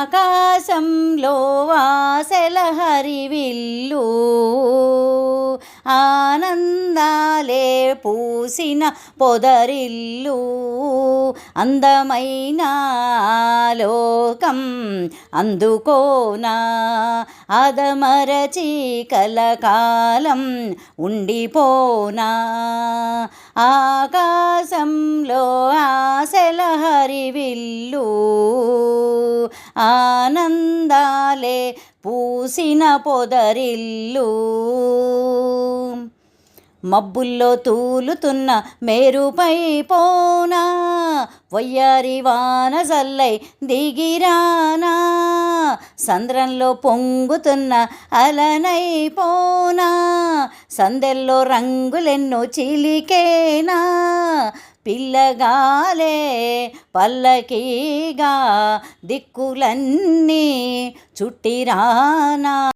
ఆకాశంలో ఆశల హరివిల్లు ఆనందాలే పూసిన పొదరిల్లు అందమైన లోకం అందుకోనా అదమరచి కలకాలం ఉండిపోనా ఆకాశంలో ఆశల హరివిల్లు ఆనందాలే పూసిన పొదరిల్లు మబ్బుల్లో తూలుతున్న మేరుపై పోనా వయ్యారి వాన జల్లై దిగిరానా సంద్రంలో పొంగుతున్న అలనై పోనా సందెల్లో రంగులెన్నో చిలికేనా పిల్లగాలే పల్లకీగా దిక్కులన్నీ చుట్టిరానా.